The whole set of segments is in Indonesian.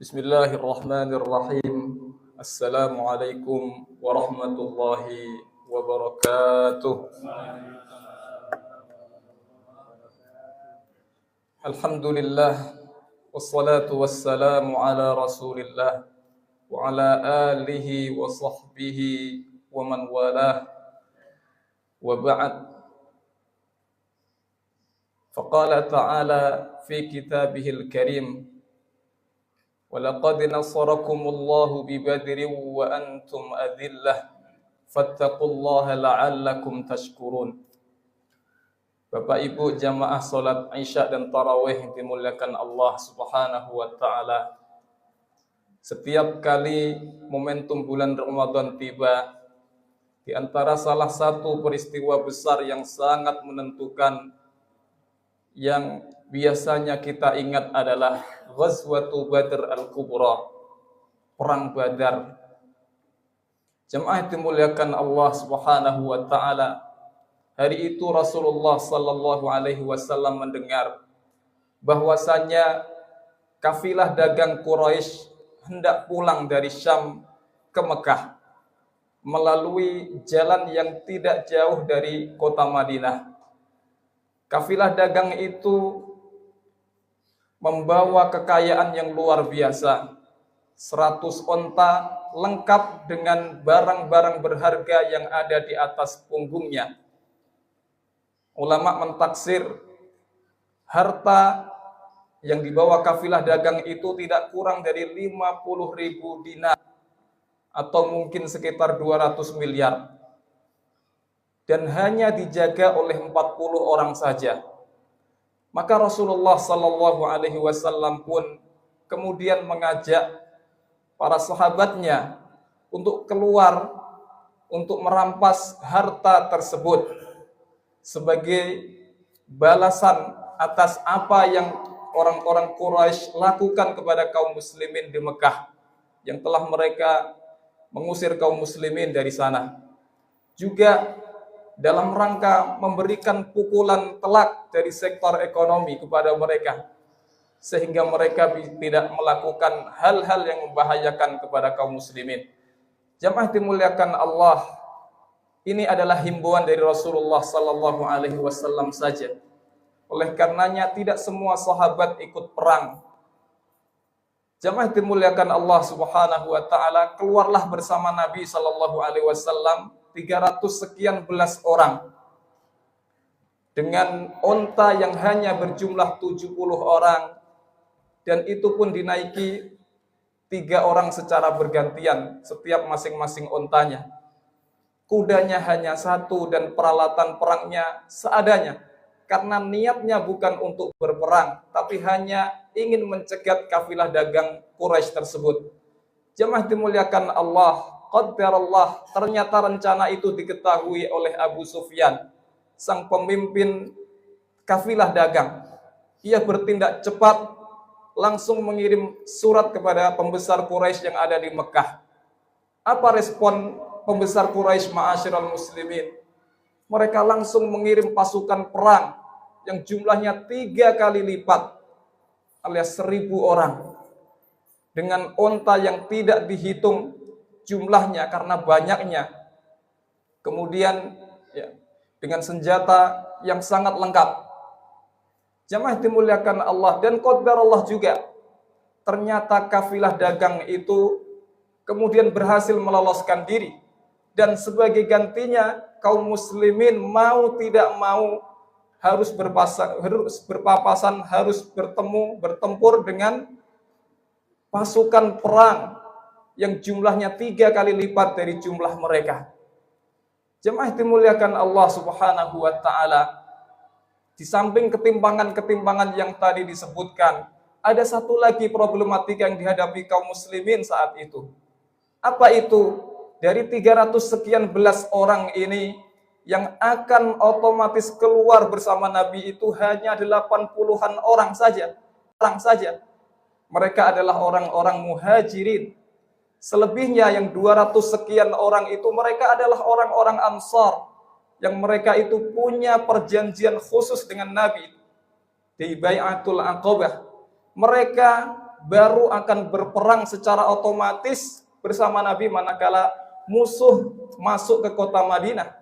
Bismillahirrahmanirrahim. Assalamualaikum warahmatullahi wabarakatuh. Alhamdulillah, wassalatu wassalamu ala rasulillah wa ala alihi wa sahbihi wa man walah, wa ba'd. Faqala ta'ala fi kitabihil karim, وَلَقَدْ نَصَرَكُمُ اللَّهُ بِبَدْرٍ وَأَنْتُمْ أَذِلَّةٌ فَاتَّقُوا اللَّهَ لَعَلَّكُمْ تَشْكُرُونَ. Bapak Ibu jamaah salat Isya dan Tarawih dimuliakan Allah Subhanahu wa taala. Setiap kali momentum bulan Ramadan tiba, di antara salah satu peristiwa besar yang sangat menentukan yang biasanya kita ingat adalah Ghazwatu Badr al-Kubra, Perang Badar. Jemaah dimuliakan Allah Subhanahu wa taala, hari itu Rasulullah sallallahu alaihi wasallam mendengar bahwasanya kafilah dagang Quraisy hendak pulang dari Syam ke Mekah melalui jalan yang tidak jauh dari kota Madinah. Kafilah dagang itu membawa kekayaan yang luar biasa. 100 onta lengkap dengan barang-barang berharga yang ada di atas punggungnya. Ulama mentaksir harta yang dibawa kafilah dagang itu tidak kurang dari 50.000 dinar atau mungkin sekitar 200 miliar. Dan hanya dijaga oleh 40 orang saja. Maka Rasulullah sallallahu alaihi wasallam pun kemudian mengajak para sahabatnya untuk keluar untuk merampas harta tersebut sebagai balasan atas apa yang orang-orang Quraisy lakukan kepada kaum muslimin di Mekah yang telah mereka mengusir kaum muslimin dari sana. Juga dalam rangka memberikan pukulan telak dari sektor ekonomi kepada mereka, sehingga mereka tidak melakukan hal-hal yang membahayakan kepada kaum muslimin. Jamaah dimuliakan Allah, ini adalah himbauan dari Rasulullah sallallahu alaihi wasallam saja. Oleh karenanya tidak semua sahabat ikut perang. Jamaah dimuliakan Allah Subhanahu wa taala, keluarlah bersama Nabi sallallahu alaihi wasallam 300 sekian belas orang dengan onta yang hanya berjumlah 70 orang, dan itu pun dinaiki 3 orang secara bergantian setiap masing-masing ontanya. Kudanya hanya 1 dan peralatan perangnya seadanya, karena niatnya bukan untuk berperang tapi hanya ingin mencegat kafilah dagang Quraisy tersebut. Jemaah dimuliakan Allah, qadarullah, ternyata rencana itu diketahui oleh Abu Sufyan, sang pemimpin kafilah dagang. Ia bertindak cepat, langsung mengirim surat kepada pembesar Quraisy yang ada di Mekah. Apa respon pembesar Quraisy, ma'asyiral muslimin? Mereka langsung mengirim pasukan perang yang jumlahnya 3 kali lipat, alias 1.000 orang, dengan onta yang tidak dihitung jumlahnya karena banyaknya. Kemudian dengan senjata yang sangat lengkap. Jamaah dimuliakan Allah, dan qadarullah juga, ternyata kafilah dagang itu kemudian berhasil meloloskan diri, dan sebagai gantinya kaum muslimin mau tidak mau harus berpapasan, harus bertempur dengan pasukan perang yang jumlahnya 3 kali lipat dari jumlah mereka. Jemaah dimuliakan Allah Subhanahu wa taala, di samping ketimpangan-ketimpangan yang tadi disebutkan, ada satu lagi problematika yang dihadapi kaum muslimin saat itu. Apa itu? Dari 300 sekian belas orang ini, yang akan otomatis keluar bersama Nabi itu hanya 80-an orang saja. Mereka adalah orang-orang muhajirin. Selebihnya yang 200 sekian orang itu mereka adalah orang-orang Ansar, yang mereka itu punya perjanjian khusus dengan Nabi di Bai'atul Aqabah. Mereka baru akan berperang secara otomatis bersama Nabi manakala musuh masuk ke kota Madinah.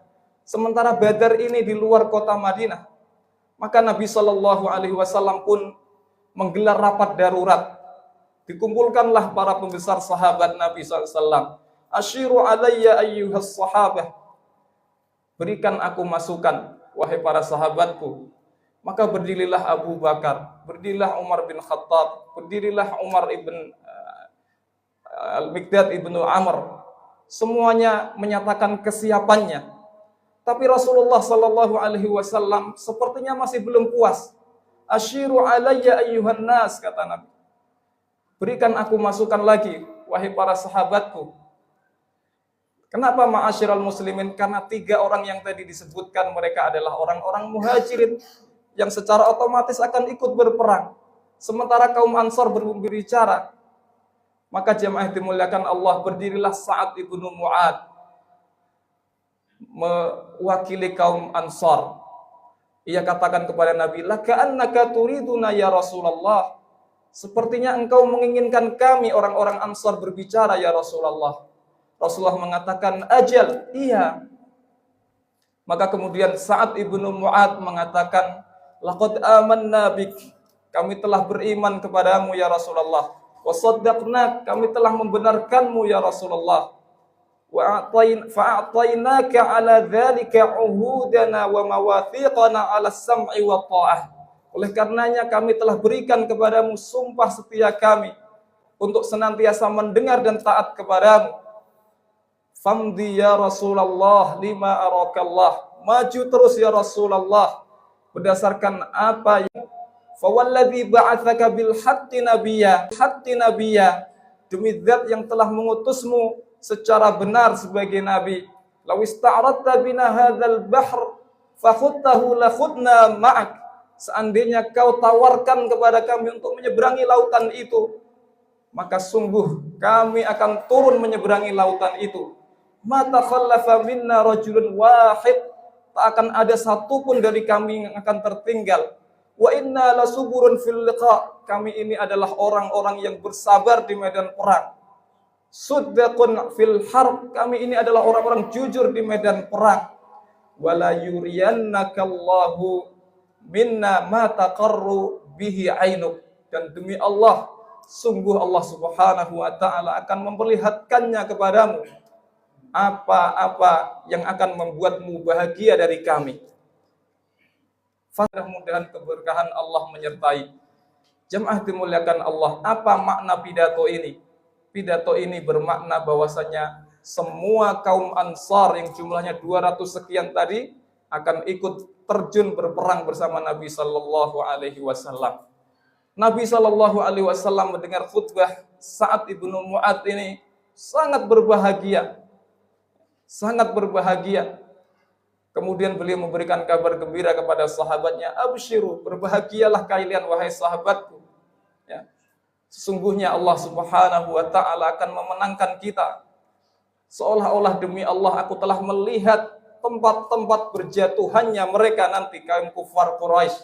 Sementara Badar ini di luar kota Madinah. Maka Nabi Shallallahu Alaihi Wasallam pun menggelar rapat darurat. Dikumpulkanlah para pembesar sahabat Nabi SAW. Ashiru alayya ayyuhas sahabah. Berikan aku masukan, wahai para sahabatku. Maka berdirilah Abu Bakar, berdirilah Umar bin Khattab, berdirilah Umar ibn Al-Miqdad ibnu Amr. Semuanya menyatakan kesiapannya. Tapi Rasulullah Sallallahu Alaihi Wasallam sepertinya masih belum puas. Ashiru alayya ayyuhan nas, kata Nabi. Berikan aku masukan lagi, wahai para sahabatku. Kenapa ma'asyiral muslimin? Karena 3 orang yang tadi disebutkan mereka adalah orang-orang muhajirin yang secara otomatis akan ikut berperang. Sementara kaum Ansar berbicara. Maka jemaah dimuliakan Allah, berdirilah Sa'ad ibnu Mu'ad mewakili kaum Ansar. Ia katakan kepada Nabi, "Laka'annaka turiduna ya Rasulullah." Sepertinya engkau menginginkan kami orang-orang Ansar berbicara ya Rasulullah. Rasulullah mengatakan, "Ajal, iya." Maka kemudian Sa'ad ibnu Mu'ad mengatakan, "Laqad amanna bik." Kami telah beriman kepadamu ya Rasulullah. Wa saddaqnak, kami telah membenarkanmu ya Rasulullah. Wa fa'atainaka ala dzalika uhudana wa mawathiqana ala sam'i wa ta'ah. Oleh karenanya kami telah berikan kepadamu sumpah setia kami untuk senantiasa mendengar dan taat kepadamu. Famdi ya Rasulullah lima arakallah. Maju terus ya Rasulullah berdasarkan apa yang fawalladzi ba'atsaka bil haqqi nabiyya, demi zat yang telah mengutusmu secara benar sebagai nabi. Law ista'radta bina hadzal bahr fakhuttahu la khudna ma'ak. Seandainya kau tawarkan kepada kami untuk menyeberangi lautan itu, maka sungguh kami akan turun menyeberangi lautan itu. Ma takhallafa minna rajulun wahid, tak akan ada satupun dari kami yang akan tertinggal. Wa inna lasuburun fil liqa, kami ini adalah orang-orang yang bersabar di medan perang. Suddaqun fil harb, kami ini adalah orang-orang jujur di medan perang. Wala yuriyannakallahu minna ma taqarru bihi ainuk, dan demi Allah, sungguh Allah Subhanahu wa taala akan memperlihatkannya kepadamu apa-apa yang akan membuatmu bahagia dari kami. Mudah-mudahan keberkahan Allah menyertai. Jemaah dimuliakan Allah, apa makna pidato ini? Pidato ini bermakna bahwasanya semua kaum Ansar yang jumlahnya 200 sekian tadi akan ikut terjun berperang bersama Nabi Sallallahu Alaihi Wasallam. Nabi Sallallahu Alaihi Wasallam mendengar khutbah Sa'ad ibnu Mu'ad ini sangat berbahagia. Sangat berbahagia. Kemudian beliau memberikan kabar gembira kepada sahabatnya, "Absyiru, berbahagialah kalian wahai sahabatku. Ya. Sesungguhnya Allah Subhanahu wa taala akan memenangkan kita. Seolah-olah demi Allah aku telah melihat tempat-tempat berjatuhannya mereka nanti, kaum kufar Quraisy."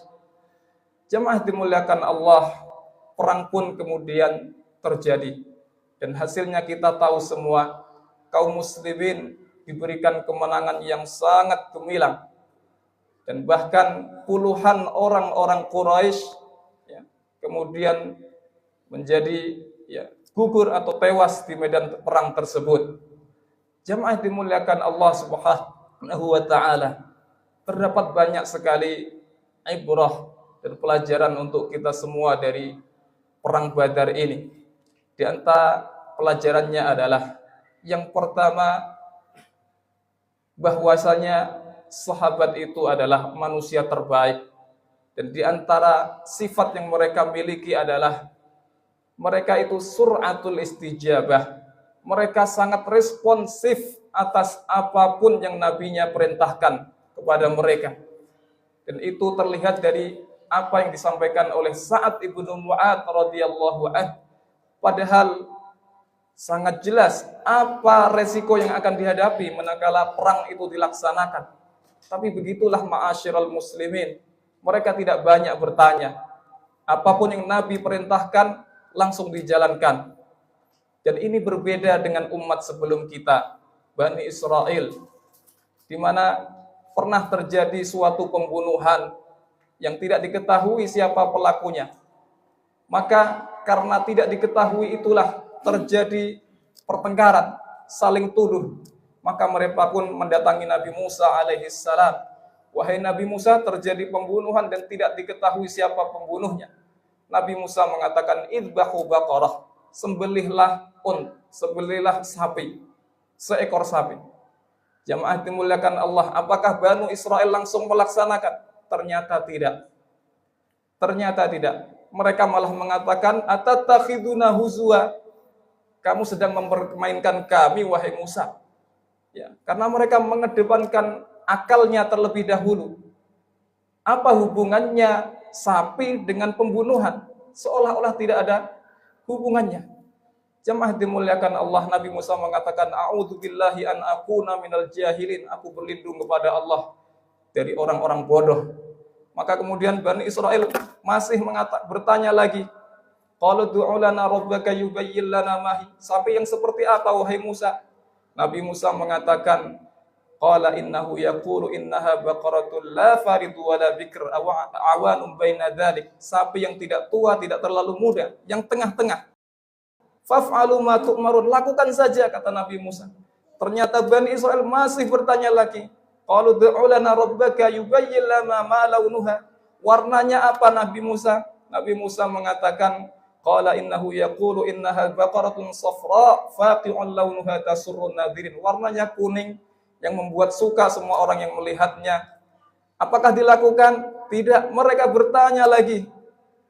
Jemaah dimuliakan Allah, perang pun kemudian terjadi. Dan hasilnya kita tahu semua, kaum muslimin diberikan kemenangan yang sangat gemilang. Dan bahkan puluhan orang-orang Quraisy ya, kemudian menjadi gugur atau tewas di medan perang tersebut. Jemaah dimuliakan Allah Subhanahu wa taala. Terdapat banyak sekali ibrah dan pelajaran untuk kita semua dari perang Badar ini. Di antara pelajarannya adalah yang pertama, bahwasanya sahabat itu adalah manusia terbaik, dan di antara sifat yang mereka miliki adalah mereka itu sur'atul istijabah. Mereka sangat responsif atas apapun yang nabinya perintahkan kepada mereka. Dan itu terlihat dari apa yang disampaikan oleh Sa'ad ibnu Mu'ad radhiyallahu anhu. Padahal sangat jelas apa resiko yang akan dihadapi manakala perang itu dilaksanakan. Tapi begitulah ma'asyiral muslimin. Mereka tidak banyak bertanya. Apapun yang Nabi perintahkan, langsung dijalankan. Dan ini berbeda dengan umat sebelum kita, Bani Israel, di mana pernah terjadi suatu pembunuhan yang tidak diketahui siapa pelakunya. Maka karena tidak diketahui itulah terjadi pertengkaran, saling tuduh. Maka mereka pun mendatangi Nabi Musa alaihissalam. Wahai Nabi Musa, terjadi pembunuhan dan tidak diketahui siapa pembunuhnya. Nabi Musa mengatakan, idbahu baqarah, sembelihlah sapi, seekor sapi. Jamaah dimuliakan Allah, apakah Banu Israel langsung melaksanakan? Ternyata tidak. Mereka malah mengatakan, atatakhiduna huzwa, kamu sedang mempermainkan kami, wahai Musa. Ya, karena mereka mengedepankan akalnya terlebih dahulu. Apa hubungannya sapi dengan pembunuhan? Seolah-olah tidak ada hubungannya. Jamaah dimuliakan Allah, Nabi Musa mengatakan, a'udzubillahi an akuna minal jahilin, aku berlindung kepada Allah dari orang-orang bodoh. Maka kemudian Bani Israel masih bertanya lagi, qalu du'u lana rabbaka yubayyin lana mahi, sapi yang seperti apa wahai Musa? Nabi Musa mengatakan, qala innahu yaqulu innaha baqaratul la faridu wala bikr awanum baina dzalik, sapi yang tidak tua, tidak terlalu muda, yang tengah-tengah. Faf'alu ma tu'marun, lakukan saja, kata Nabi Musa. Ternyata Bani Israel masih bertanya lagi. Qalu du'u lana rabbaka yubayyin lana ma launuha. Warnanya apa Nabi Musa? Nabi Musa mengatakan, qala innahu yaqulu innaha baqaratun safra faqi'un launuha tasurrun nadhirin. Warnanya kuning yang membuat suka semua orang yang melihatnya. Apakah dilakukan? Tidak. Mereka bertanya lagi.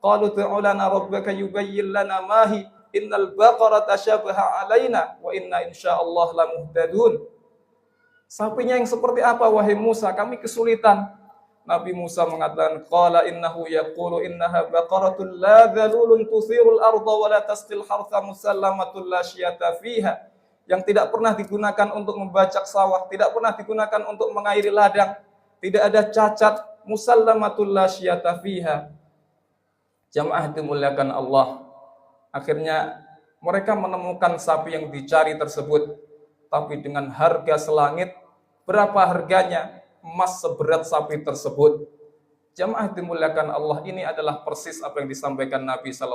Qalu du'u lana rabbaka yubayyin lana mahi. Innal baqarata syabaha alaina wa inna insyaallah lamuhtadun. Sapinya yang seperti apa wahai Musa? Kami kesulitan. Nabi Musa mengatakan, qala innahu yaqulu innaha baqaratun la dhalulun tuthirul arda wa la tasqil hartha musallamatul la syiyata fiha. Yang tidak pernah digunakan untuk membajak sawah, tidak pernah digunakan untuk mengairi ladang, tidak ada cacat, musallamatul la syiyata fiha. Jamaah dimuliakan Allah. Akhirnya mereka menemukan sapi yang dicari tersebut, tapi dengan harga selangit. Berapa harganya? Emas seberat sapi tersebut. Jamaah dimuliakan Allah, ini adalah persis apa yang disampaikan Nabi SAW.